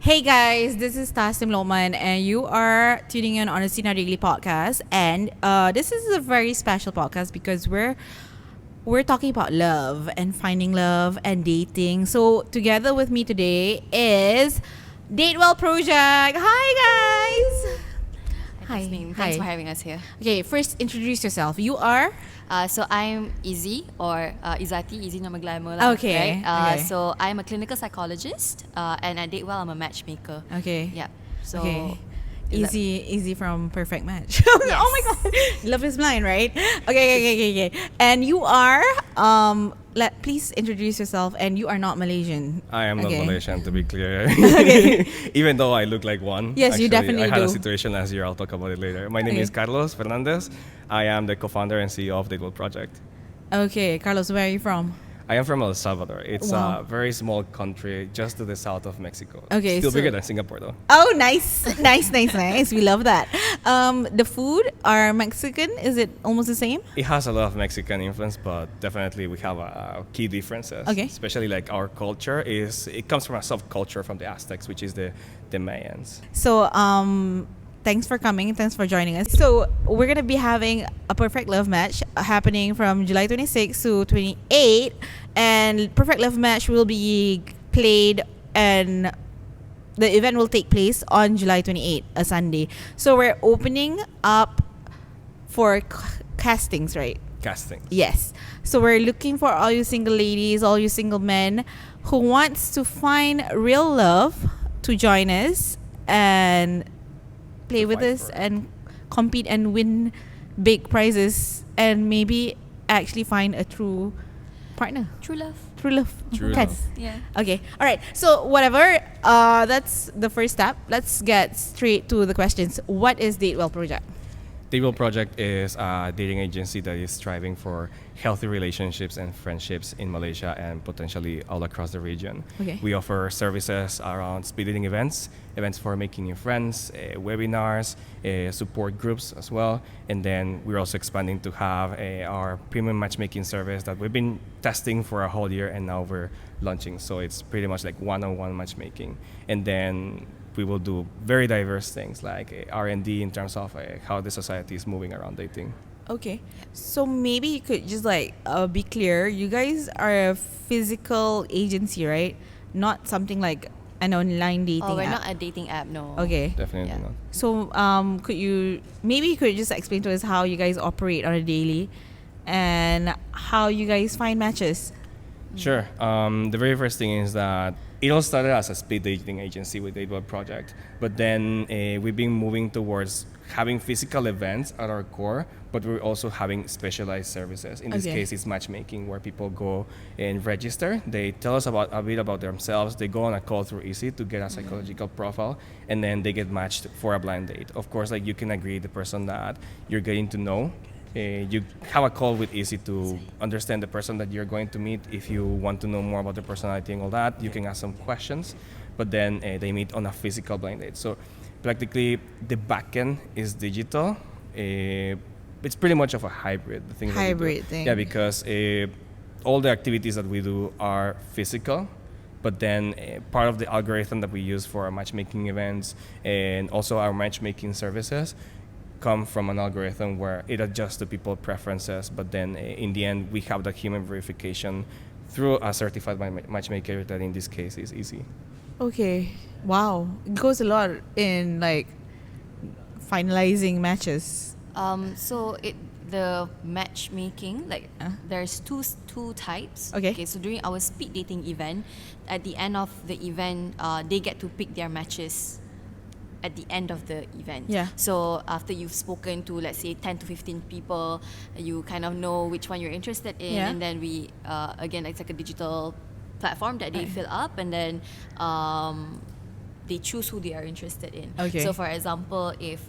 Hey guys, this is Tasim Loman and you are tuning in on the Sinar Daily podcast, and this is a very special podcast because we're talking about love and finding love and dating. So together with me today is Date Well Project. Hi guys. Hi. Thanks for having us here. Okay, first introduce yourself. You are? So I'm Izzy, or Izati, Izzy nama glamour lah. Okay, Right? okay. So I'm a clinical psychologist, and at Datewell I'm a matchmaker. Okay. Yeah. So Okay. Easy from Perfect Match. Yes. Oh my god. Love is blind, right? Okay. And you are please introduce yourself, and you are not Malaysian. I am not Okay. Malaysian, to be clear. Okay. Even though I look like one. Yes, you definitely I had a do. situation last year. I'll talk about it later. My name Okay. is Carlos Fernandez. I am the co-founder and CEO of the Datewell Project. Okay, Carlos, where are you from? I am from El Salvador. It's Wow. a very small country just to the south of Mexico. Okay, Still so- bigger than Singapore, though. Oh, nice. We love that. The food are Mexican. Is it almost the same? It has a lot of Mexican influence, but definitely we have key differences. Okay. Especially like our culture it comes from a subculture from the Aztecs, which is the Mayans. So, thanks for coming. Thanks for joining us. So, we're going to be having a Perfect Love Match happening from July 26 to 28. And Perfect Love Match will be played, and the event will take place on July 28, a Sunday. So, we're opening up for castings, right? Casting. Yes. So we're looking for all you single ladies, all you single men who wants to find real love to join us and play To with fight us for it. and compete and win big prizes and maybe actually find a true partner. true love. True love. True Kan? love. Yeah. Okay. All right. So whatever. That's the first step. Let's get straight to the questions. What is Date Well Project? Datewell Project is a dating agency that is striving for healthy relationships and friendships in Malaysia and potentially all across the region. Okay. We offer services around speed dating events for making new friends, webinars, support groups as well. And then we're also expanding to have our premium matchmaking service that we've been testing for a whole year and now we're launching. So it's pretty much like one-on-one matchmaking. And then we will do very diverse things like R&D in terms of how the society is moving around dating. Okay. So maybe you could just be clear. You guys are a physical agency, right? Not something like an online dating Oh, we're app. not a dating app, no. Okay. Definitely Yeah. not. So maybe you could just explain to us how you guys operate on a daily and how you guys find matches. Sure. The very first thing is that it all started as a speed dating agency with Datewell Project, but then we've been moving towards having physical events at our core, but we're also having specialized services. In this Okay. case, it's matchmaking, where people go and register. They tell us a bit about themselves. They go on a call through Easy to get a psychological profile, and then they get matched for a blind date. Of course, like you can agree the person that you're getting to know. You have a call with Easy to understand the person that you're going to meet. If you want to know more about the personality and all that, you can ask some questions. But then they meet on a physical blind date. So practically the backend is digital. It's pretty much of a hybrid thing. that we do. Hybrid thing. Yeah, because all the activities that we do are physical. But then part of the algorithm that we use for our matchmaking events and also our matchmaking services come from an algorithm where it adjusts to people's preferences, but then in the end we have the human verification through a certified matchmaker that in this case is Easy. Okay. Wow. It goes a lot in finalizing matches. So the matchmaking, Uh. there's two types. Okay. So during our speed dating event, at the end of the event, they get to pick their matches at the end of the event. Yeah. So after you've spoken to, let's say, 10 to 15 people, you kind of know which one you're interested in, Yeah. and then we again, it's like a digital platform that they Right. fill up, and then they choose who they are interested in. Okay. So for example, if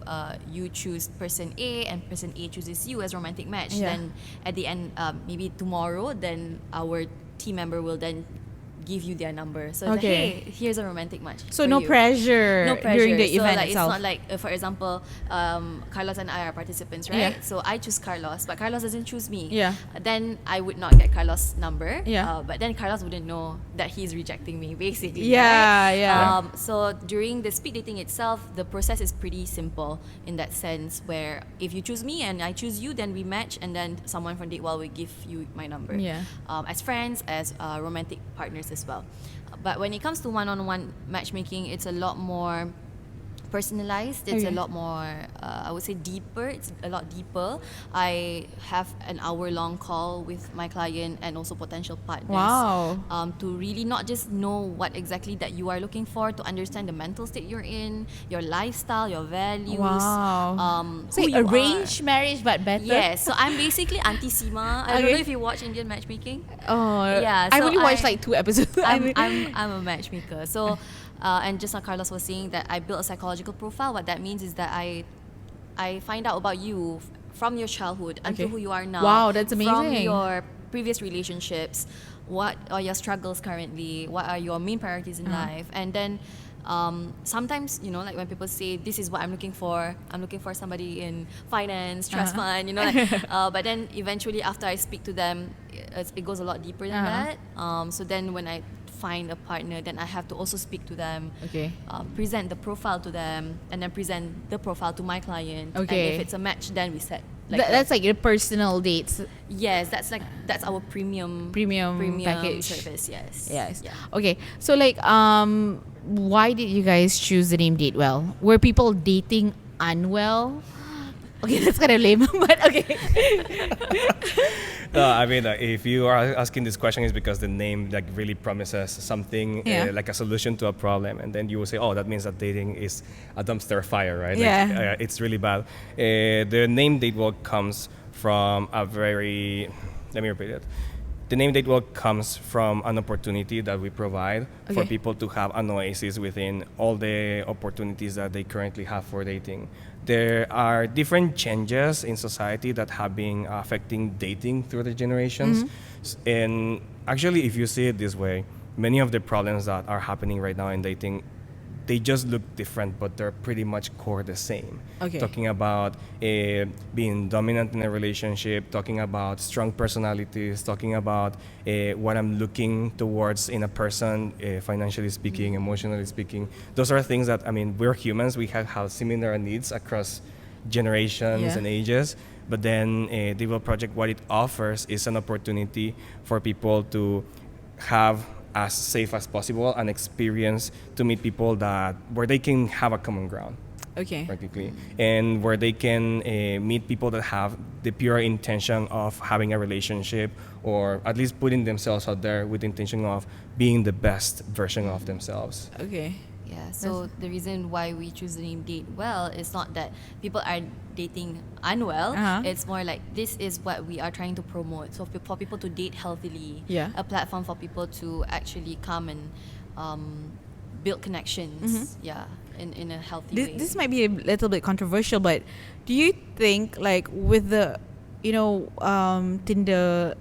you choose person A and person A chooses you as romantic match, Yeah. then at the end, maybe tomorrow, then our team member will then give you their number. So it's Okay. like, hey, here's a romantic match. So for no you. pressure, No pressure during the so event like, itself. It's not like, for example, Carlos and I are participants, right? Yeah. So I choose Carlos, but Carlos doesn't choose me. Yeah. Then I would not get Carlos' number. Yeah. But then Carlos wouldn't know that he's rejecting me, basically. Yeah, right? yeah. So during the speed dating itself, the process is pretty simple in that sense, where if you choose me and I choose you, then we match, and then someone from Date Well will give you my number. Yeah. As friends, as romantic partners as well. But when it comes to one-on-one matchmaking, it's a lot more personalized. It's a Okay. lot more, I would say, deeper. It's a lot deeper. I have an hour-long call with my client and also potential partners. Wow. To really not just know what exactly that you are looking for, to understand the mental state you're in, your lifestyle, your values. Wow. So who you arranged marriage, but better. Yes, so I'm basically Auntie Sima. I don't Okay. know if you watch Indian matchmaking. Oh, Yeah, I so only watched I- like 2 episodes. I'm a matchmaker. So, and just like Carlos was saying, that I built a psychological profile. What that means is that I find out about you from your childhood until Okay. who you are now. Wow, that's From amazing. your previous relationships, what are your struggles currently? What are your main priorities in life? And then sometimes, like when people say, this is what I'm looking for somebody in finance, trust fund, but then eventually after I speak to them, it goes a lot deeper than that. So then when I find a partner, then I have to also speak to them, Okay. present the profile to them, and then present the profile to my client. Okay. And if it's a match, then we set. That's like your personal dates. Yes, that's our premium Package. service. Yes. Yes. Yeah. Okay. So like, why did you guys choose the name Date Well? Were people dating unwell? Okay, that's kind of lame, but okay. I mean, if you are asking this question, is because the name like really promises something, Yeah. like a solution to a problem, and then you will say, "Oh, that means that dating is a dumpster fire, right? Yeah. Like, it's really bad." The name Datewell comes from a very. Let me repeat it. The name Datewell comes from an opportunity that we provide for Okay. people to have an oasis within all the opportunities that they currently have for dating. There are different changes in society that have been affecting dating through the generations. And actually, if you see it this way, many of the problems that are happening right now in dating, they just look different, but they're pretty much core the same. Okay. Talking about being dominant in a relationship, talking about strong personalities, talking about what I'm looking towards in a person, financially speaking, emotionally speaking. Those are things that, I mean, we're humans. We have similar needs across generations Yeah. and ages. But then Devel Project, what it offers is an opportunity for people to have as safe as possible an experience to meet people that where they can have a common ground Okay. practically, and where they can meet people that have the pure intention of having a relationship, or at least putting themselves out there with the intention of being the best version of themselves. Okay. Yeah, so the reason why we choose the name Date Well is not that people are dating unwell. It's more like this is what we are trying to promote. So for people to date healthily, Yeah. a platform for people to actually come and build connections, in a healthy way. This might be a little bit controversial, but do you think like with the, Tinder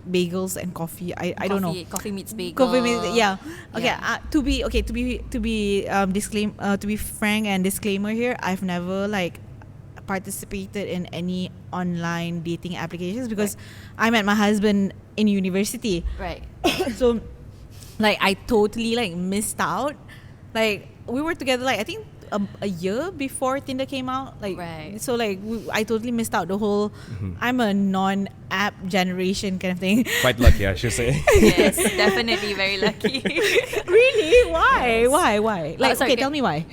bagels and coffee, I don't know. Coffee meets bagel. Coffee means yeah. Okay. Yeah. To be to be frank and disclaimer here, I've never like participated in any online dating applications because I met my husband in university. Right. So like I totally like missed out. Like we were together like I think a year before Tinder came out. Like Right. so like I totally missed out the whole I'm a non-app generation kind of thing. Quite lucky, I should say. Yes, definitely very lucky. Really? Why? Yes. Why? Like sorry, okay, tell me why.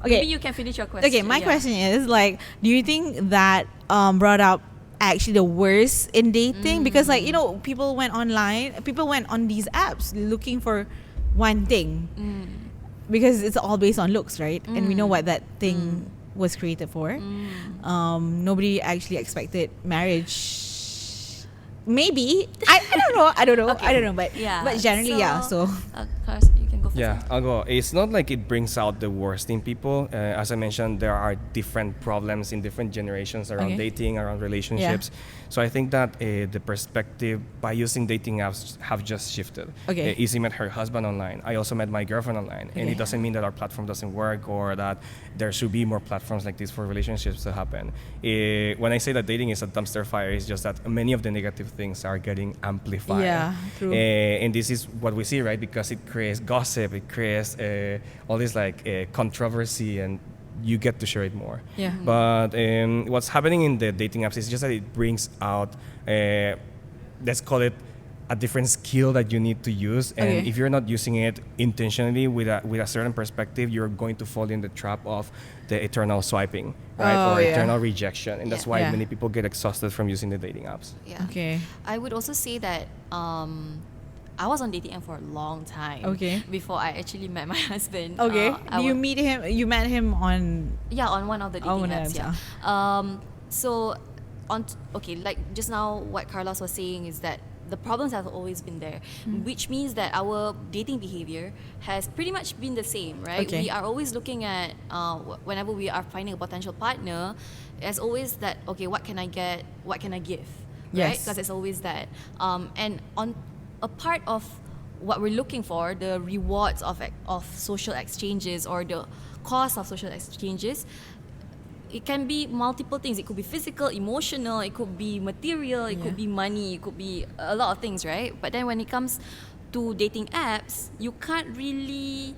Maybe you can finish your question. Okay, my yeah. question is like, do you think that brought up actually the worst in dating? Because like people went online, people went on these apps looking for one thing, because it's all based on looks, right? And we know what that thing was created for. Nobody actually expected marriage. Maybe I don't know. Okay. I don't know, but Yeah. but generally, yeah. So Carlos, you can go first. Yeah, I'll go. It's not like it brings out the worst in people. As I mentioned, there are different problems in different generations around dating, around relationships. So I think that the perspective by using dating apps have just shifted. Izzy met her husband online. I also met my girlfriend online. And it doesn't mean that our platform doesn't work or that there should be more platforms like this for relationships to happen. When I say that dating is a dumpster fire, it's just that many of the negative things are getting amplified. Yeah, true. And this is what we see, right? Because it creates gossip, it creates all this like controversy, and you get to share it more. Yeah. But what's happening in the dating apps is just that it brings out, let's call it, a different skill that you need to use, and if you're not using it intentionally with a certain perspective, you're going to fall in the trap of the eternal swiping, right, or eternal rejection, and that's why many people get exhausted from using the dating apps. Yeah. Okay. I would also say that I was on dating app for a long time. Before I actually met my husband. You meet him? You met him on? Yeah, on one of the dating apps. Yeah. So like just now, what Carlos was saying is that the problems have always been there, which means that our dating behavior has pretty much been the same, right? We are always looking at, whenever we are finding a potential partner, as always that, what can I get, what can I give, right? Because it's always that. And on a part of what we're looking for, the rewards of social exchanges or the cost of social exchanges, it can be multiple things. It could be physical, emotional, it could be material, it could be money, it could be a lot of things, right? But then when it comes to dating apps, you can't really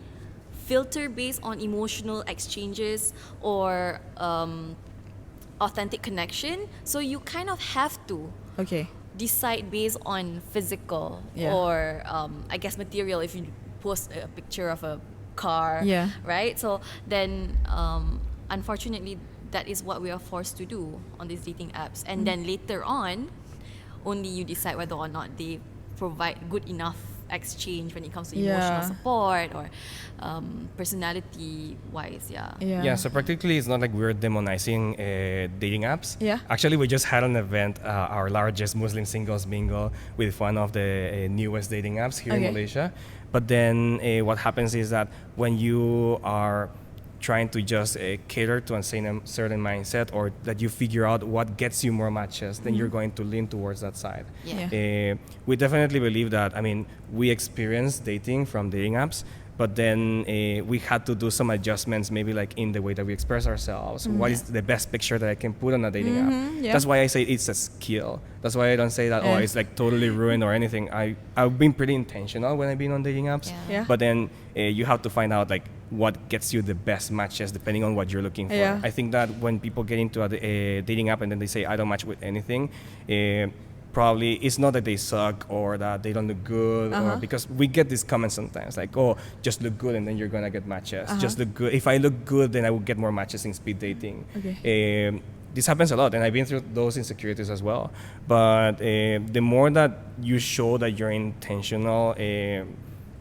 filter based on emotional exchanges or authentic connection. So you kind of have to decide based on physical or I guess material. If you post a picture of a car, right? So then unfortunately, that is what we are forced to do on these dating apps. And then later on, only you decide whether or not they provide good enough exchange when it comes to emotional support or personality wise. So practically it's not like we're demonizing dating apps. Actually, we just had an event, our largest Muslim singles bingo, with one of the newest dating apps here in Malaysia. But then what happens is that when you are trying to just cater to a certain mindset, or that you figure out what gets you more matches, then you're going to lean towards that side. We definitely believe that, we experienced dating from dating apps, but then we had to do some adjustments, maybe like in the way that we express ourselves. What is the best picture that I can put on a dating app? That's why I say it's a skill. That's why I don't say that, it's like totally ruined or anything. I've been pretty intentional when I've been on dating apps, but then you have to find out like what gets you the best matches depending on what you're looking for. I think that when people get into a dating app and then they say, I don't match with anything, probably it's not that they suck or that they don't look good, or because we get these comments sometimes like, just look good and then you're gonna get matches. Just look good. If I look good, then I will get more matches in speed dating. This happens a lot, and I've been through those insecurities as well. But the more that you show that you're intentional,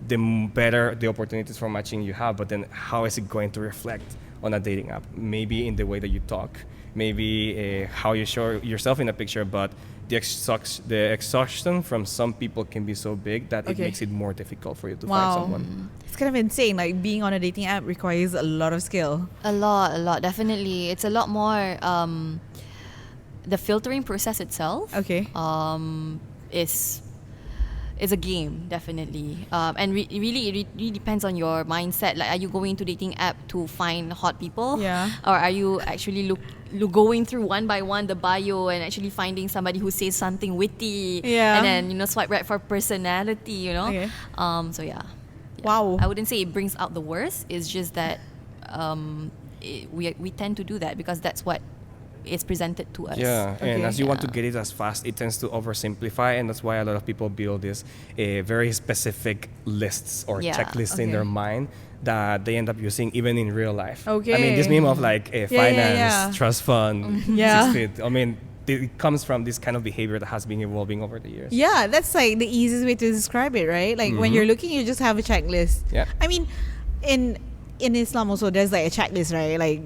the better the opportunities for matching you have. But then how is it going to reflect on a dating app? Maybe in the way that you talk, maybe how you show yourself in a picture, but the exhaustion from some people can be so big that it makes it more difficult for you to find someone. It's kind of insane. Like being on a dating app requires a lot of skill. A lot, definitely. It's a lot more. The filtering process itself. Is a game, definitely. And it really depends on your mindset. Like, are you going to dating app to find hot people? Or are you actually going through one by one the bio and actually finding somebody who says something witty? And then, swipe right for personality, Wow. I wouldn't say it brings out the worst. It's just that we tend to do that because that's what it's presented to us. And as you want to get it as fast, it tends to oversimplify, and that's why a lot of people build this very specific lists or checklists in their mind that they end up using even in real life. This meme of like finance, trust fund, 6 feet. It comes from this kind of behavior that has been evolving over the years. That's like the easiest way to describe it, right? Like when you're looking, you just have a checklist. In Islam also there's like a checklist, right? Like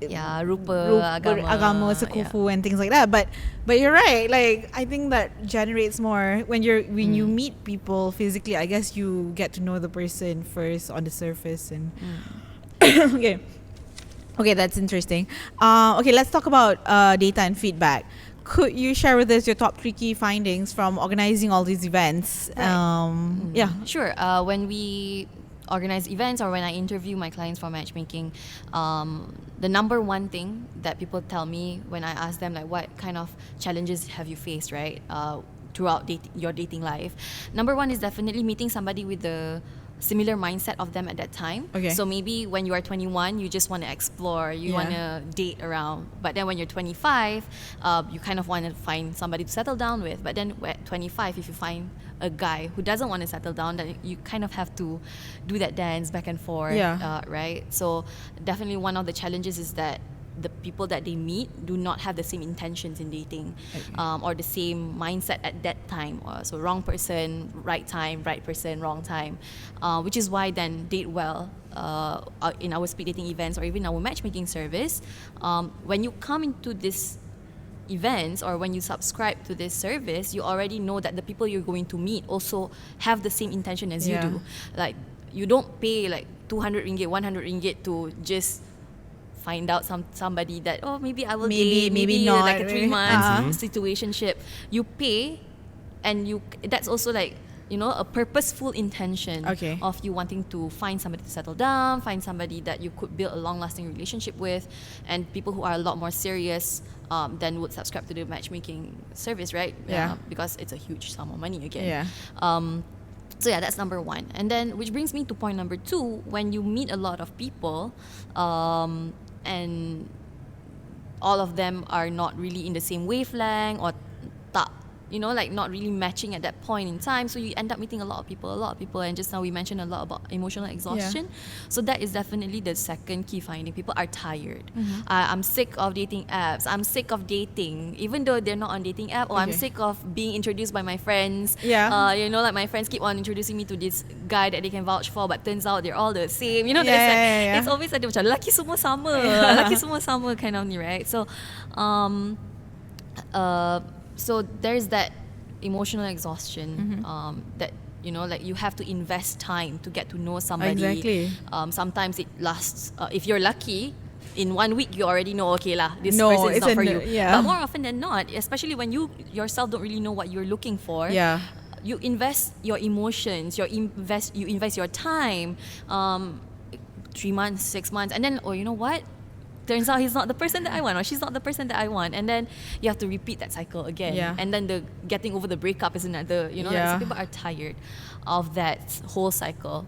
rupa, agama, sekufu, and things like that. But you're right. Like, I think that generates more when you meet people physically. I guess you get to know the person first on the surface, and okay, that's interesting. Okay, let's talk about data and feedback. Could you share with us your top 3 key findings from organizing all these events? Right. Yeah. Sure. When we organize events or when I interview my clients for matchmaking, the number one thing that people tell me when I ask them, like, what kind of challenges have you faced, right, throughout your dating life? Number one is definitely meeting somebody with the similar mindset of them at that time. Okay. So maybe when you are 21, you just want to explore, you want to date around. But then when you're 25, you kind of want to find somebody to settle down with. But then at 25, if you find a guy who doesn't want to settle down, then you kind of have to do that dance back and forth, right? So definitely one of the challenges is that the people that they meet do not have the same intentions in dating, or the same mindset at that time. So wrong person, right time, right person, wrong time, which is why then date well in our speed dating events or even our matchmaking service. When you come into this events or when you subscribe to this service, you already know that the people you're going to meet also have the same intention as you do. Like, you don't pay like 200 ringgit, 100 ringgit to just find out somebody that maybe I will date, maybe not, like a 3 months situationship. You pay, and that's also like, a purposeful intention of you wanting to find somebody to settle down, find somebody that you could build a long-lasting relationship with, and people who are a lot more serious then would subscribe to the matchmaking service, right? Because it's a huge sum of money again. So that's number one. And then, which brings me to point number 2, when you meet a lot of people, and all of them are not really in the same wavelength or tak, like not really matching at that point in time. So you end up meeting a lot of people. And just now we mentioned a lot about emotional exhaustion. So that is definitely the second key finding. People are tired. I'm sick of dating apps. I'm sick of dating, even though they're not on dating app. Or I'm sick of being introduced by my friends. Like my friends keep on introducing me to this guy that they can vouch for, but turns out they're all the same. It's always like macam lelaki semua sama, lelaki semua sama kind of ni, right? So, so there's that emotional exhaustion, that like you have to invest time to get to know somebody. Exactly. Sometimes it lasts, if you're lucky, in 1 week you already know, this person is not for you. But more often than not, especially when you yourself don't really know what you're looking for, you invest your emotions, you invest your time, 3 months, 6 months, and then you know what? Turns out he's not the person that I want, or she's not the person that I want, and then you have to repeat that cycle again. And then the getting over the breakup is another. Like some people are tired of that whole cycle.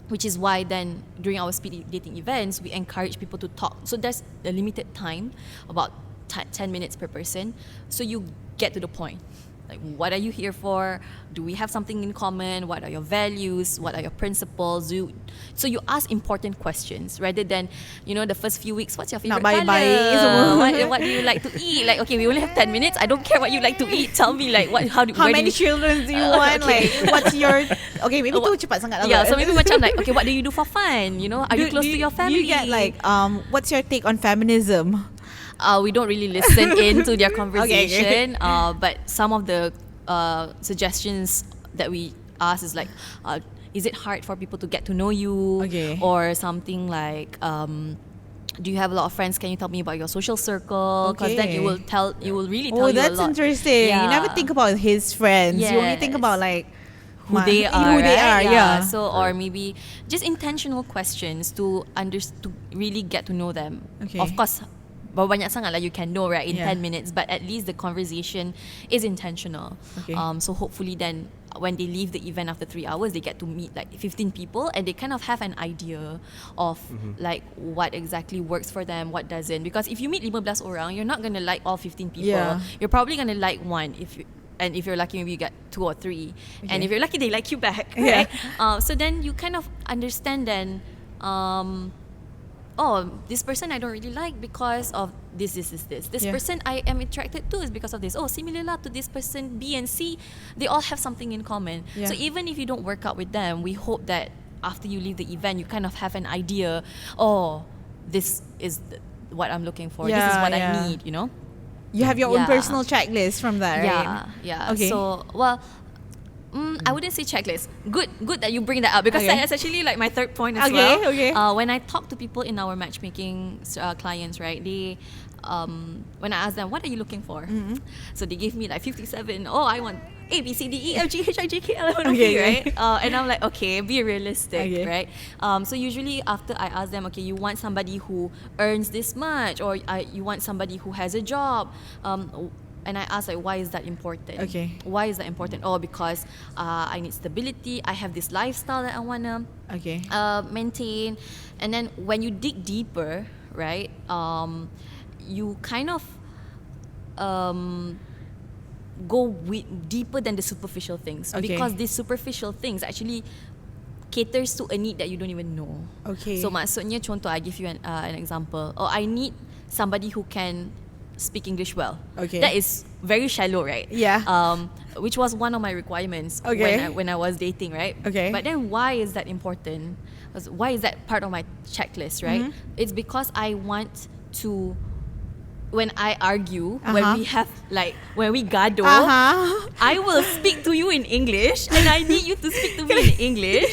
Which is why then during our speed dating events, we encourage people to talk. So there's a limited time, about 10 minutes per person. So you get to the point. Like, what are you here for? Do we have something in common? What are your values? What are your principles? So you ask important questions rather than, the first few weeks, what's your favorite color? What do you like to eat? Like, okay, we only have 10 minutes. I don't care what you like to eat. Tell me, like, how many children do you want? Like, what's your... Okay, maybe too cepat sangat. So maybe macam like, okay, what do you do for fun? Are you close to your family? You get like, what's your take on feminism? We don't really listen into their conversation, but some of the suggestions that we ask is like, is it hard for people to get to know you? Or something like, do you have a lot of friends? Can you tell me about your social circle? Because then you will really tell you a lot. Oh, that's interesting. You never think about his friends. You only think about like who they are. Yeah. So, or maybe just intentional questions to really get to know them. Of course, banyak sangat lah you can know, right, in 10 minutes, but at least the conversation is intentional. So hopefully then when they leave the event after 3 hours, they get to meet like 15 people, and they kind of have an idea of like what exactly works for them, what doesn't. Because if you meet 15 orang, you're not going to like all 15 people. You're probably going to like one and if you're lucky, maybe you get 2 or 3. And if you're lucky, they like you back, right? So then you kind of understand then, this person I don't really like because of this. This person I am attracted to is because of this. Similar to this person B and C, they all have something in common. So even if you don't work out with them, we hope that after you leave the event, you kind of have an idea, this is what I'm looking for. This is what I need, you know. You have your own personal checklist from that, right? Yeah. Okay. So, well, I wouldn't say checklist. Good that you bring that up, because that's actually like my third point as well. Okay. When I talk to people in our matchmaking clients, right? They, when I ask them, what are you looking for? So they give me like 57. Oh, I want A, B, C, D, E, F, G, H, I, J, K, L, M, N, O, P, right? And I'm like, okay, be realistic, right? So usually after I ask them, okay, you want somebody who earns this much, or you want somebody who has a job, and I ask, like, why is that important? Okay. Why is that important? Oh, because I need stability. I have this lifestyle that I wanna maintain. And then when you dig deeper, right? You kind of go deeper than the superficial things, because these superficial things actually caters to a need that you don't even know. So maksudnya, contoh, I give you an example. Oh, I need somebody who can speak English well. That is very shallow, right? Which was one of my requirements when I was dating, right? But then why is that important? Why is that part of my checklist, right? It's because I want to, when I argue, when we have when we gaduh, I will speak to you in English, and I need you to speak to me in English.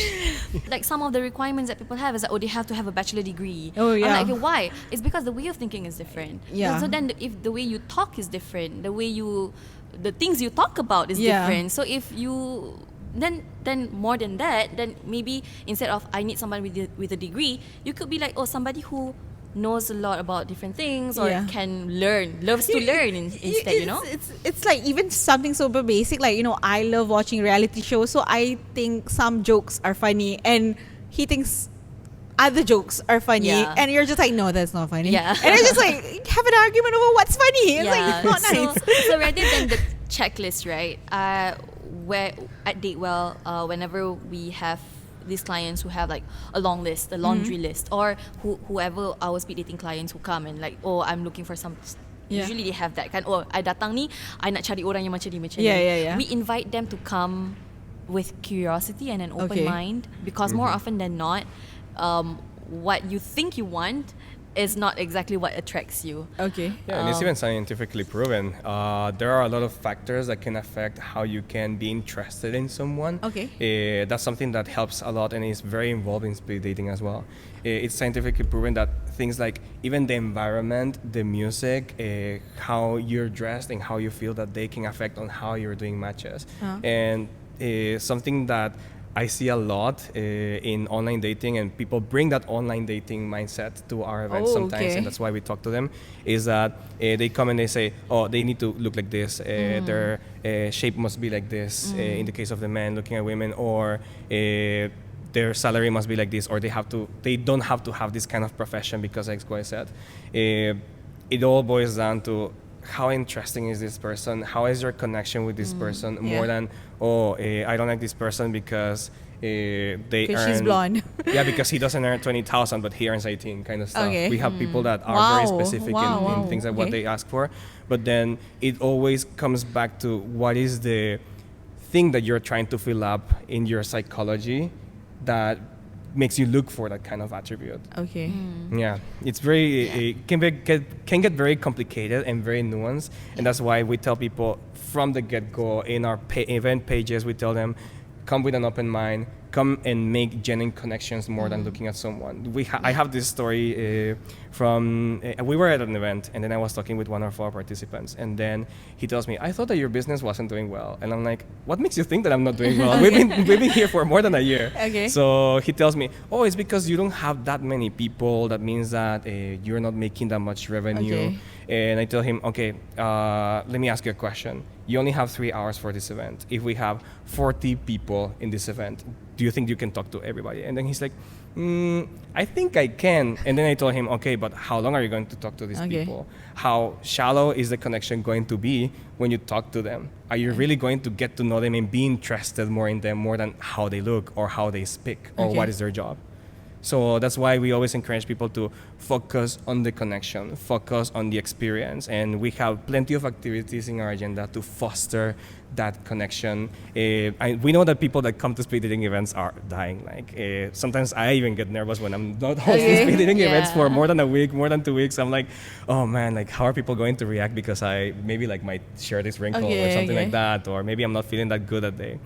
Like some of the requirements that people have is that, they have to have a bachelor degree. I'm like, okay, why? It's because the way of thinking is different. So then if the way you talk is different, the things you talk about is different. So if you then more than that, then maybe instead of I need somebody with a degree, you could be like, somebody who knows a lot about different things, or loves to learn instead, you know. It's like even something super basic, like, I love watching reality shows, so I think some jokes are funny and he thinks other jokes are funny, and you're just like, no, that's not funny, and it's just like have an argument over what's funny. It's like not nice. So rather than the checklist, right, where at Datewell, whenever we have these clients who have like a long list, a laundry list, or whoever our speed dating clients who come and like, I'm looking for some. Usually they have that kind. I datang ni, I nak cari orang yang macam ni, macam ni. We invite them to come with curiosity and an open mind, because more often than not, what you think you want is not exactly what attracts you. And it's even scientifically proven. There are a lot of factors that can affect how you can be interested in someone. That's something that helps a lot and is very involved in speed dating as well. It's scientifically proven that things like even the environment, the music, how you're dressed and how you feel that day can affect on how you're doing matches. And something that I see a lot in online dating, and people bring that online dating mindset to our events sometimes, and that's why we talk to them, is that they come and they say, they need to look like this, their shape must be like this, in the case of the men looking at women, or their salary must be like this, or they don't have to have this kind of profession because X, Y, Z. It all boils down to how interesting is this person? How is your connection with this person? More than, I don't like this person because because she's blonde. Because he doesn't earn 20,000 but he earns 18, kind of stuff. We have people that are very specific in things like what they ask for. But then it always comes back to what is the thing that you're trying to fill up in your psychology that makes you look for that kind of attribute. It's very it can get very complicated and very nuanced, and that's why we tell people from the get-go in our event pages, we tell them, come with an open mind, come and make genuine connections more than looking at someone. I have this story from we were at an event, and then I was talking with one of our participants, and then he tells me, I thought that your business wasn't doing well. And I'm like, what makes you think that I'm not doing well? We've been here for more than a year. So he tells me, it's because you don't have that many people. That means that you're not making that much revenue. And I tell him, let me ask you a question. You only have 3 hours for this event. If we have 40 people in this event, do you think you can talk to everybody? And then he's like, I think I can. And then I told him, but how long are you going to talk to these people? How shallow is the connection going to be when you talk to them? Are you really going to get to know them and be interested more in them more than how they look or how they speak or what is their job? So that's why we always encourage people to focus on the connection, focus on the experience, and we have plenty of activities in our agenda to foster that connection. We know that people that come to speed dating events are dying. Like sometimes I even get nervous when I'm not hosting speed dating events for more than a week, more than 2 weeks. I'm like, oh man, like how are people going to react because I maybe like might share this wrinkle or something like that, or maybe I'm not feeling that good that day.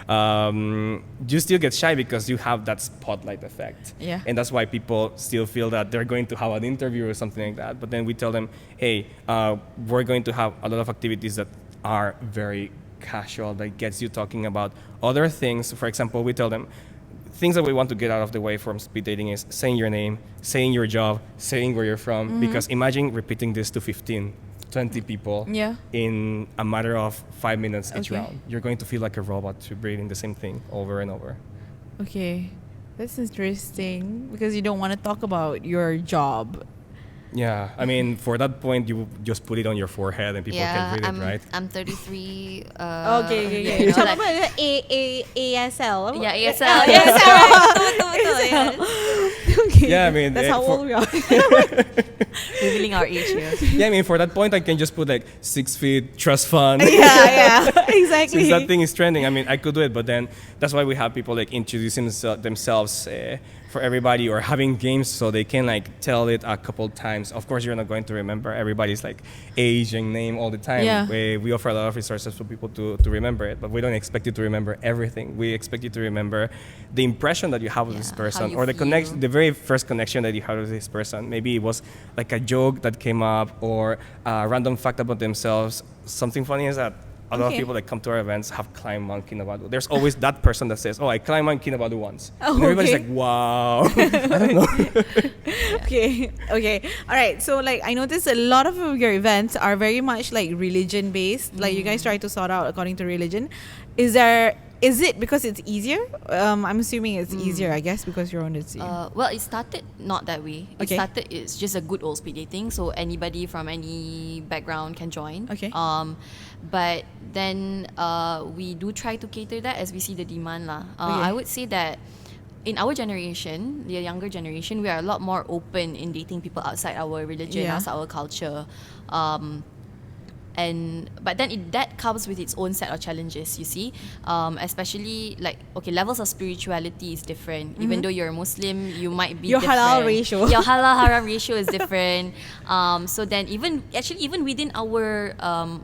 You still get shy because you have that spotlight effect. Yeah. And that's why people still feel that they're going to have an interview or something like that. But then we tell them, hey, we're going to have a lot of activities that are very casual, that gets you talking about other things. For example, we tell them things that we want to get out of the way from speed dating is saying your name, saying your job, saying where you're from. Because imagine repeating this to 15, 20 people in a matter of 5 minutes each round. You're going to feel like a robot repeating the same thing over and over. Okay, that's interesting because you don't want to talk about your job. Yeah, I mean, for that point, you just put it on your forehead and people can read it, right? I'm 33. Okay. You know, Talk like, about ASL. yeah, ASL. ASL. Okay. Yeah, I mean, that's how old we are. Revealing our age here. Yeah, I mean, for that point, I can just put like 6 feet trust fund. yeah, exactly. Since that thing is trending, I mean, I could do it, but then that's why we have people like introducing themselves for everybody, or having games so they can like tell it a couple times. Of course, you're not going to remember everybody's like age and name all the time. Yeah. We offer a lot of resources for people to remember it, but we don't expect you to remember everything. We expect you to remember the impression that you have with this person, or the connection, the very first connection that you had with this person. Maybe it was like a joke that came up, or a random fact about themselves. Something funny is that a lot of people that come to our events have climbed Mount Kinabalu. There's always that person that says, oh, I climbed Mount Kinabalu once. Oh, and everybody's like, wow. I don't know. Okay. All right. So, like, I noticed a lot of your events are very much like religion based. Like, you guys try to sort out according to religion. Is it because it's easier? I'm assuming it's easier, I guess, because you're on the scene. Well, it started not that way. It's just a good old speed dating, so anybody from any background can join. Okay. But then we do try to cater that as we see the demand lah. I would say that in our generation, the younger generation, we are a lot more open in dating people outside our religion, outside our culture. But then that comes with its own set of challenges, you see. Especially like, okay, levels of spirituality is different. Even though you're a Muslim, you might be your different. halal ratio. Your halal haram ratio is different. So then even within our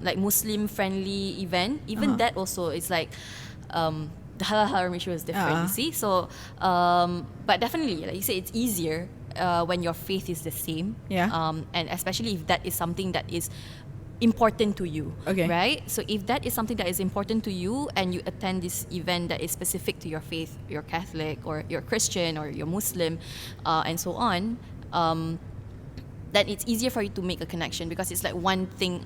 like Muslim friendly event, even that also is like the halal haram ratio is different, you see. So but definitely, like you say, it's easier when your faith is the same. And especially if that is something that is important to you, right? So if that is something that is important to you and you attend this event that is specific to your faith, you're Catholic or you're Christian or you're Muslim, and so on, then it's easier for you to make a connection because it's like one thing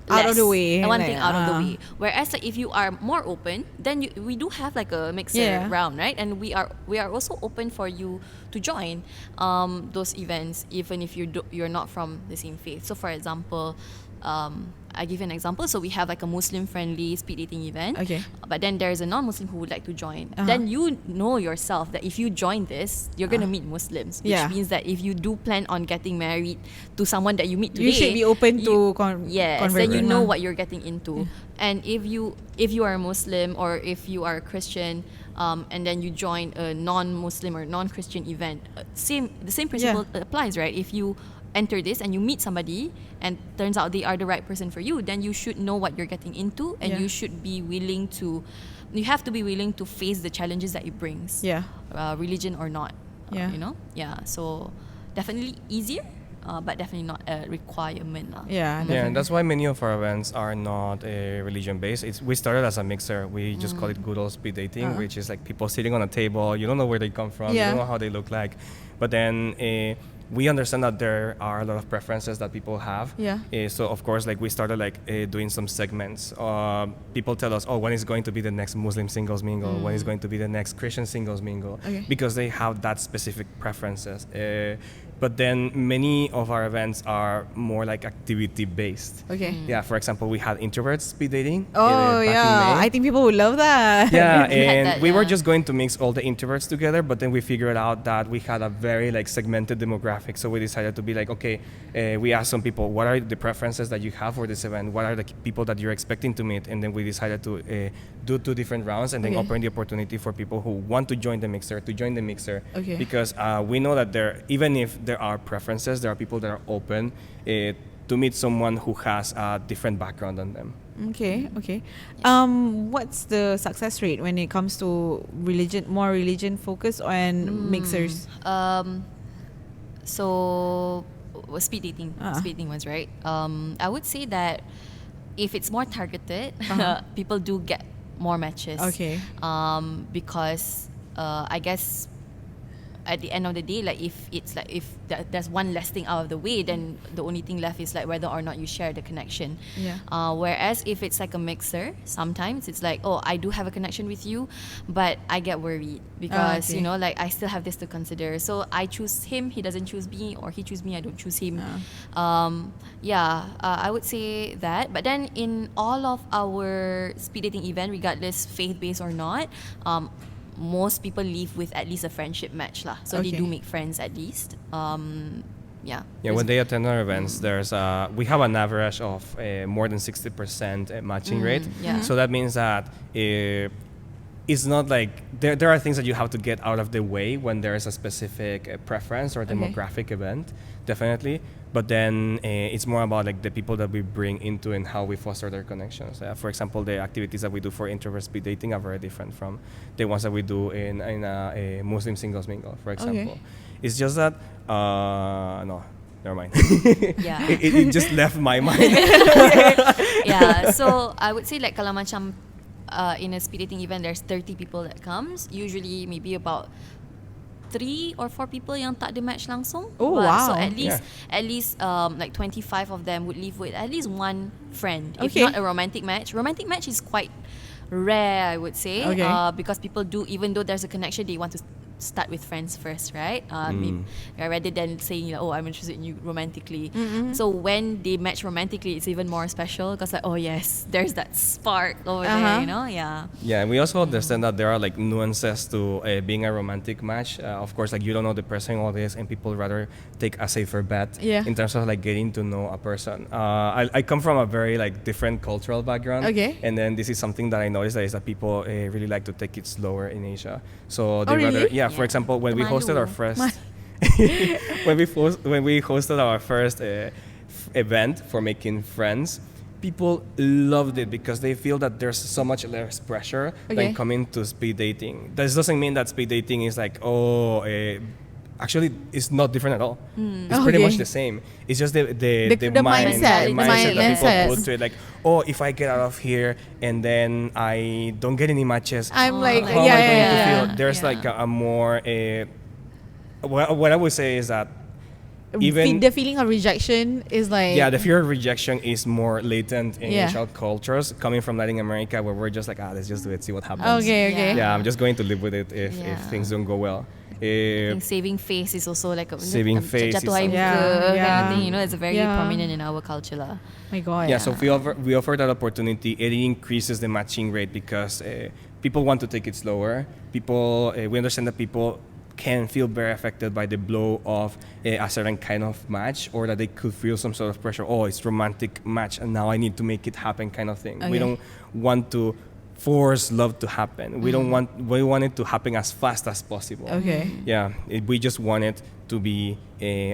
out of the way, and one thing out of the way. Whereas like if you are more open, then we do have like a mixer round, right? And we are also open for you to join those events even if you're not from the same faith. So for example, I give you an example. So we have like a Muslim-friendly speed dating event. But then there's a non-Muslim who would like to join. Then you know yourself that if you join this, you're going to meet Muslims. Which means that if you do plan on getting married to someone that you meet today, you should be open to then you know what you're getting into. And if you are a Muslim or if you are a Christian, and then you join a non-Muslim or non-Christian event, the same principle applies, right? If you enter this and you meet somebody and turns out they are the right person for you, then you should know what you're getting into, and you have to be willing to face the challenges that it brings, religion or not, you know. So definitely easier, but definitely not a requirement. And that's why many of our events are not religion based. We started as a mixer. We just call it good old speed dating, which is like people sitting on a table. You don't know where they come from, you don't know how they look like, but then we understand that there are a lot of preferences that people have. Yeah. So of course, like we started like doing some segments. People tell us, oh, when is going to be the next Muslim singles mingle? When is going to be the next Christian singles mingle? Okay. Because they have that specific preferences. But then many of our events are more like activity based. Okay. Yeah, for example, we had introverts speed dating. Oh back in yeah, May. I think people would love that. Yeah, We had and that, we were yeah. just going to mix all the introverts together, but then we figured out that we had a very like segmented demographic. So we decided to be like, okay, we asked some people, what are the preferences that you have for this event? What are the people that you're expecting to meet? And then we decided to do 2 different rounds and then Okay. open the opportunity for people who want to join the mixer to join the mixer. Okay. Because we know that even if there are preferences, there are people that are open to meet someone who has a different background than them. Okay. What's the success rate when it comes to more religion focus and mixers? So speed dating, Ah. speed dating ones, right? I would say that if it's more targeted, people do get more matches. Okay. Because I guess at the end of the day, like if there's one less thing out of the way, then the only thing left is like whether or not you share the connection. Yeah. Whereas if it's like a mixer, sometimes it's like, oh, I do have a connection with you, but I get worried because okay. you know, like I still have this to consider. So I choose him, he doesn't choose me, or he choose me, I don't choose him. I would say that. But then in all of our speed dating event, regardless faith-based or not, most people leave with at least a friendship match lah. So they Okay. do make friends at least. Yeah, when they attend our events, we have an average of more than 60% matching rate. yeah. So that means that it's not like there are things that you have to get out of the way when there is a specific preference or demographic event, definitely. But then it's more about like the people that we bring into and how we foster their connections. For example, the activities that we do for introvert speed dating are very different from the ones that we do in a Muslim singles mingle, for example. It's just that no, never mind. Yeah. it just left my mind. Yeah, so I would say like kalau macam in a speed dating event, there's 30 people that comes. Usually maybe about 3 or 4 people yang tak ada match langsung. Oh, wow. So at least like 25 of them would leave with at least one friend. If Okay. not a romantic match. Romantic match is quite rare, I would say. Okay. Because people do, even though there's a connection, they want to start with friends first, right? Rather than saying, oh, I'm interested in you romantically. So when they match romantically, it's even more special because like, oh yes, there's that spark over there, you know? Yeah. Yeah, and we also understand that there are like nuances to being a romantic match. Of course, like you don't know the person, all this, and people rather take a safer bet in terms of like getting to know a person. I come from a very like different cultural background. Okay. And then this is something that I noticed is that people really like to take it slower in Asia. So they Oh, really? rather, for example, when we hosted our first when we hosted our first event for making friends, people loved it because they feel that there's so much less pressure than coming to speed dating. This doesn't mean that speed dating is like, actually, it's not different at all. It's pretty much the same. It's just the mindset that people put to it. Like, oh, if I get out of here and then I don't get any matches, I'm like, how am I going to feel? There's Yeah. like a more. What I would say is that even the feeling of rejection is like the fear of rejection is more latent in Yeah. Asian cultures, coming from Latin America, where we're just like, let's just do it, see what happens. Okay. Yeah, I'm just going to live with it if things don't go well. I think saving face is also like Saving face jatuh is air something. muka kind Yeah. of thing. You know, it's very Yeah. prominent in our culture lah. My God. So if we offer that opportunity, it increases the matching rate because people want to take it slower. We understand that people can feel very affected by the blow of a certain kind of match, or that they could feel some sort of pressure. Oh, it's romantic match, and now I need to make it happen, kind of thing. We don't want to force love to happen. We want it to happen as fast as possible. Okay. Yeah, we just want it to be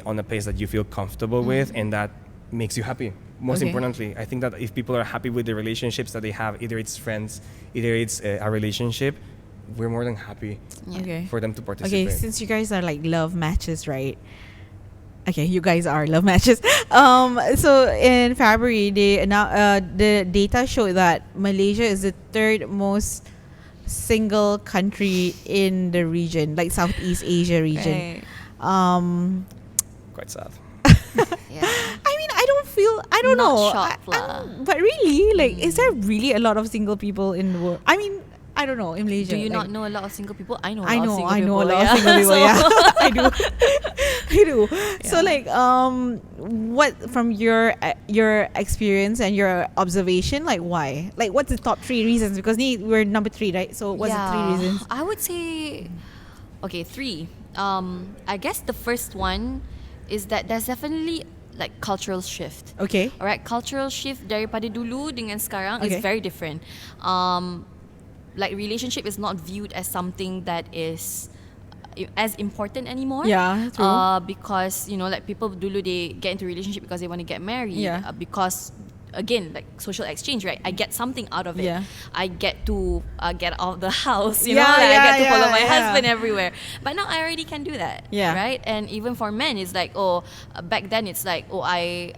on a pace that you feel comfortable with and that makes you happy. Most importantly, I think that if people are happy with the relationships that they have, either it's friends, either it's a relationship, we're more than happy for them to participate. Okay, since you guys are like love matches, right? Okay, you guys are love matches. So in February, the data showed that Malaysia is the 3rd most single country in the region, like Southeast Asia region. Right. quite sad. Yeah. I mean, I don't Not know. shocked lah. But really, like, is there really a lot of single people in the world? I mean, I don't know, in Malaysia. Do you like, not know a lot of single people? I know. I A lot of single know people, a lot yeah. of single people. So- Yeah, I do. I do. So Yeah. like, what from your experience and your observation, like why? Like, what's the top 3 reasons? Because we're number 3, right? So what's the 3 reasons? I would say, okay, 3. I guess the first one is that there's definitely like cultural shift. Okay. Alright, cultural shift daripada dulu dengan sekarang Okay. is very different. Like relationship is not viewed as something that is as important anymore. Yeah, true. Because like people dulu they get into relationship because they want to get married. Yeah. Because again, like social exchange, right? I get something out of it. Yeah. I get to get out of the house. You Yeah, know, like I get to yeah, follow my yeah. husband everywhere. But now I already can do that. Yeah. Right. And even for men, it's like back then it's like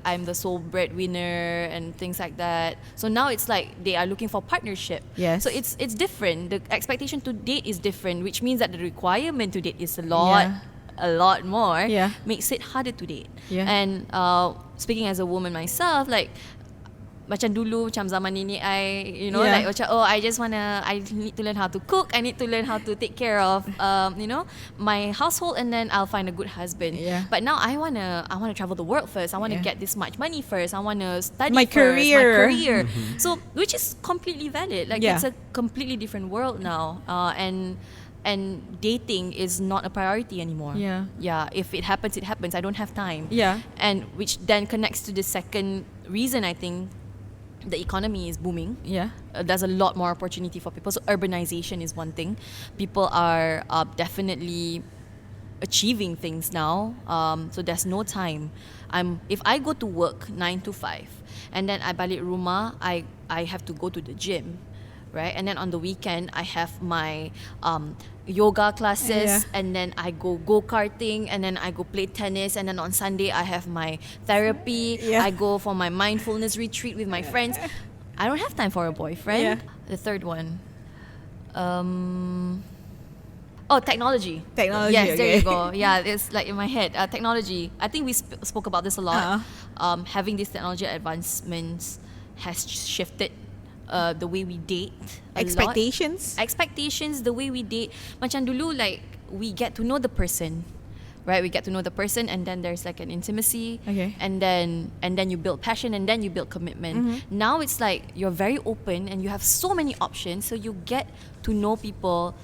I'm the sole breadwinner and things like that. So now it's like they are looking for partnership. Yes. So it's different. The expectation to date is different, which means that the requirement to date is a lot more. Yeah. Makes it harder to date. Yeah. And speaking as a woman myself, like macam dulu macam zaman ini I Yeah. like macam I need to learn how to cook, I need to learn how to take care of my household, and then I'll find a good husband. Yeah. But now I wanna travel the world first. I wanna Yeah. get this much money first. I wanna study My first, career. my career. So which is completely valid. Like Yeah. it's a completely different world now. And dating is not a priority anymore. Yeah. Yeah. If it happens, it happens. I don't have time. Yeah. And which then connects to the second reason, I think. The economy is booming. Yeah. There's a lot more opportunity for people. So urbanization is one thing. People are definitely achieving things now. So there's no time. If I go to work 9 to 5 and then I balik rumah, I have to go to the gym, right? And then on the weekend I have my yoga classes, Yeah. and then I go karting, and then I go play tennis, and then on Sunday I have my therapy. Yeah. I go for my mindfulness retreat with my friends. I don't have time for a boyfriend. Yeah. The third one, technology. Technology, Yes, there okay. you go. Yeah, it's like in my head. Technology. I think we spoke about this a lot. Having these technology advancements has shifted the way we date. A lot. Expectations, the way we date. Macam dulu, like we get to know the person, right? We get to know the person, and then there's like an intimacy, Okay. and then you build passion, and then you build commitment. Now it's like you're very open and you have so many options, so you get to know people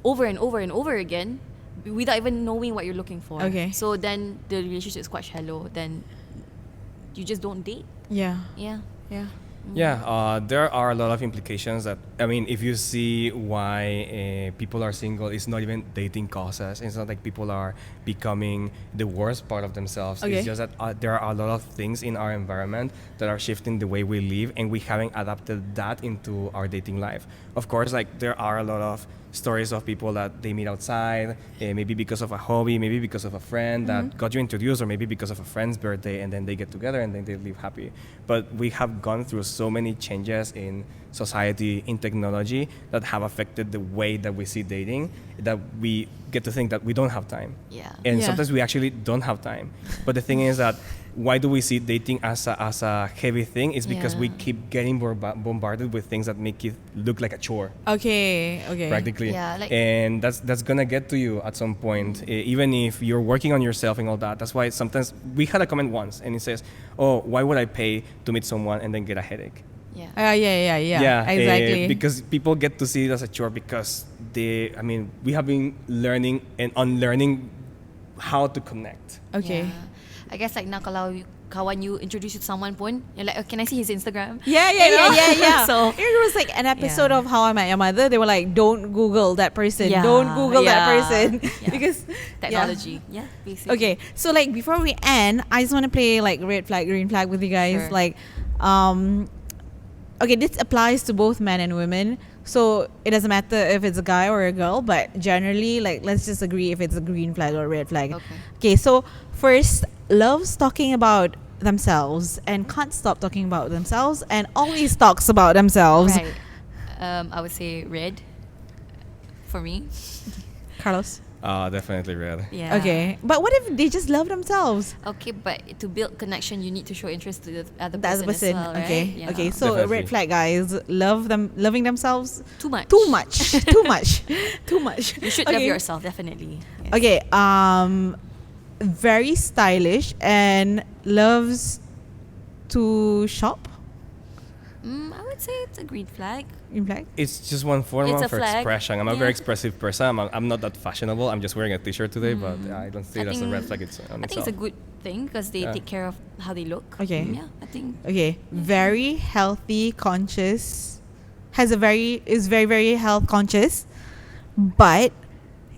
over and over and over again without even knowing what you're looking for. Okay. So then the relationship is quite shallow. Then you just don't date. Yeah. Yeah. Yeah. Yeah, there are a lot of implications that, I mean, if you see why people are single, it's not even dating causes. It's not like people are becoming the worst part of themselves. Okay. It's just that there are a lot of things in our environment that are shifting the way we live, and we haven't adapted that into our dating life. Of course, like there are a lot of stories of people that they meet outside, maybe because of a hobby, maybe because of a friend that got you introduced, or maybe because of a friend's birthday, and then they get together and then they live happy. But we have gone through so many changes in society, in technology, that have affected the way that we see dating, that we get to think that we don't have time. Yeah. And Yeah. sometimes we actually don't have time. But the thing is that why do we see dating as a heavy thing? It's because we Yeah. keep getting bombarded with things that make it look like a chore. Okay. Practically. Yeah, like- and that's gonna get to you at some point, even if you're working on yourself and all that. That's why sometimes we had a comment once, and it says, "Oh, why would I pay to meet someone and then get a headache?" Yeah. Yeah. Exactly. Because people get to see it as a chore because we have been learning and unlearning how to connect. Okay. Yeah. I guess like now kalau kawan you introduce you to someone pun, you're like, oh, can I see his Instagram? Yeah. So it was like an episode Yeah. of How I Met Your Mother. They were like, "Don't Google that person. Yeah, Don't Google that yeah, person," yeah. because technology. Yeah, basically. Okay, so like before we end, I just want to play like red flag, green flag with you guys. Sure. Like, okay, this applies to both men and women. So it doesn't matter if it's a guy or a girl, but generally, like, let's just agree if it's a green flag or a red flag. Okay, so first, loves talking about themselves and can't stop talking about themselves and always talks about themselves. Right. I would say red for me. Carlos? Definitely red. Yeah. Okay, but what if they just love themselves? Okay, but to build connection, you need to show interest to the other That's person, the person. as well, right? Okay, Yeah. okay. So Definitely. red flag, guys. Loving themselves Too much. too much, too much, too much. You should love yourself, definitely. Yes. Okay. Very stylish and loves to shop. I would say it's a green flag. In black. It's just one form It's a of flag. expression. I'm a Yeah. very expressive person. I'm not that fashionable. I'm just wearing a t-shirt today, but I don't see I it as a think- red flag. It's on I think itself. it's a good thing because they Yeah. take care of how they look. Okay. Yeah, I think. Okay. Very healthy, conscious. Is very very health conscious, but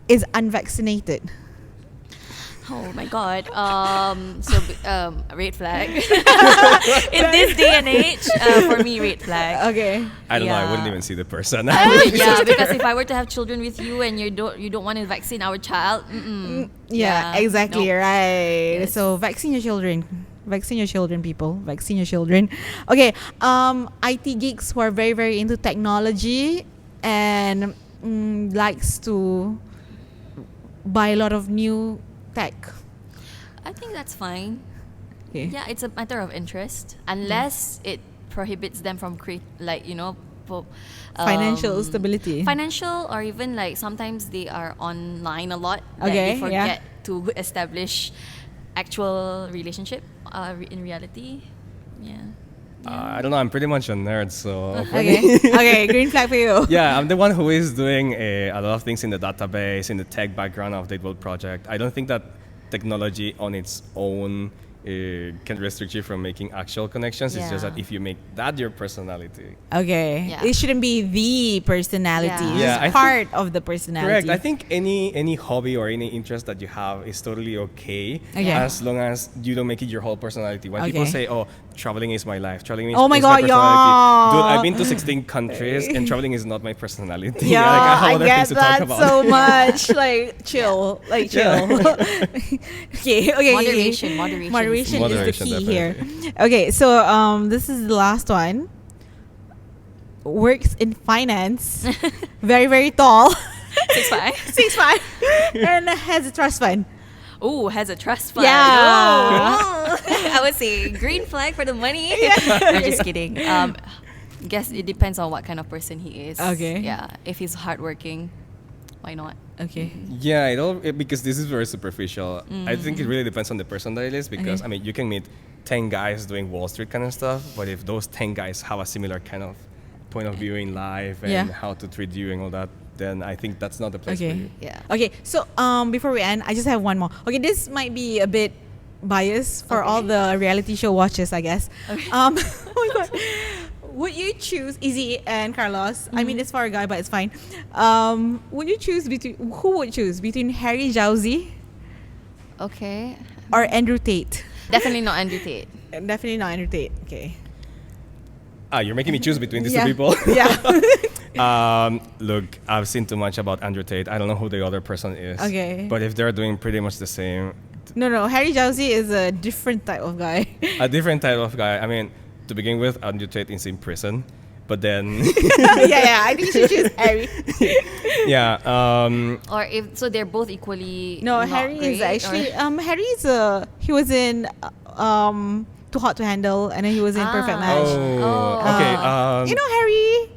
is unvaccinated. Oh my God. Red flag. In this day and age, for me, red flag. Okay. I don't know. I wouldn't Yeah. even see the person. Yeah, because if I were to have children with you and you don't want to vaccine our child, Yeah, exactly no. right. Yes. So vaccine your children. Vaccine your children, people. Vaccine your children. Okay. IT geeks who are very, very into technology and likes to buy a lot of new tech. I think that's fine. Okay. Yeah, it's a matter of interest, unless it prohibits them from Financial stability. financial, or even like sometimes they are online a lot. That Okay, they yeah. forget to establish actual relationship in reality. Yeah. I don't know. I'm pretty much a nerd, so Okay. Okay. Green flag for you. yeah, I'm the one who is doing a lot of things in the database, in the tech background of the World project. I don't think that technology on its own can restrict you from making actual connections. It's just Yeah. that if you make that your personality. Okay. Yeah. It shouldn't be the personality. Yeah. It's Yeah, I part of the personality. Correct. I think any hobby or any interest that you have is totally okay, Okay. as long as you don't make it your whole personality. When people Okay. say, "Oh, traveling is my life," traveling is, Oh my is God, my personality. yeah. Dude, I've been to 16 countries and traveling is not my personality. Yeah, Like, I have I other get things to talk that about. so much. Like chill, like chill. Okay. Moderation Moderation is the Moderation, key here. definitely. Okay, so this is the last one. Works in finance, very very tall, 6'5". 6'5", and has a trust fund. Oh, has a trust fund. Yeah. Oh. I would say green flag for the money. I'm just kidding. Guess it depends on what kind of person he is. Okay. Yeah. If he's hardworking, why not? Okay. Yeah, because this is very superficial. I think it really depends on the person that it is, because Okay. I mean, you can meet 10 guys doing Wall Street kind of stuff, but if those 10 guys have a similar kind of point of view in life and Yeah. how to treat you and all that, then I think that's not the place for Okay. you. Yeah. Okay. So before we end, I just have one more. Okay, this might be a bit biased for all the reality show watchers, I guess. Okay. Oh my God. Would you choose Izzy and Carlos? I mean, it's for a guy, but it's fine. Would you choose who would choose between Harry Jowsey Okay. or Andrew Tate? Definitely not Andrew Tate. Definitely not Andrew Tate. Okay. You're making me choose between these Yeah. two people. Yeah. Look, I've seen too much about Andrew Tate. I don't know who the other person is. Okay. But if they're doing pretty much the same, No. Harry Jowsey is a different type of guy. a different type of guy. I mean, to begin with, Andrew Tate is in prison. But then, yeah. I think you should choose Harry. yeah. Or if so, they're both equally. No, not Harry is great, actually or- Harry's he was in Too Hot to Handle, and then he was in Perfect Match. Oh, okay. You know Harry?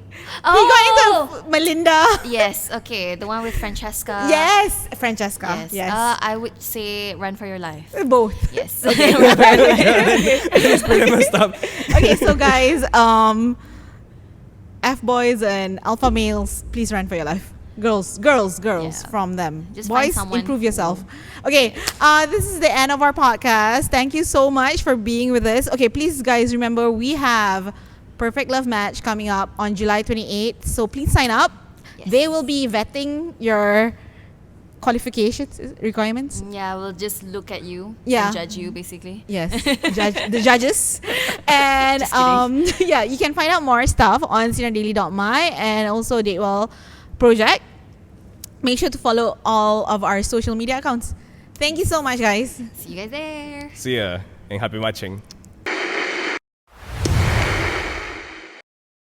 Oh. He got into Melinda. Yes. Okay. The one with Francesca. Yes, Francesca. Yes. Yes. I would say Run for Your Life. Both. Yes. It's pretty messed up. Okay, so guys, F boys and alpha males, please run for your life. Girls, Yeah. from them. Just find Boys, someone improve who- yourself. Okay, this is the end of our podcast. Thank you so much for being with us. Okay, please, guys, remember we have Perfect Love Match coming up on July 28th. So please sign up. Yes. They will be vetting your qualifications, requirements. Yeah, we'll just look at you Yeah. and judge you, basically. Yes, the judges. And Just kidding. yeah, you can find out more stuff on sinardaily.my and also Datewell Project. Make sure to follow all of our social media accounts. Thank you so much, guys. See you guys there. See ya and happy matching.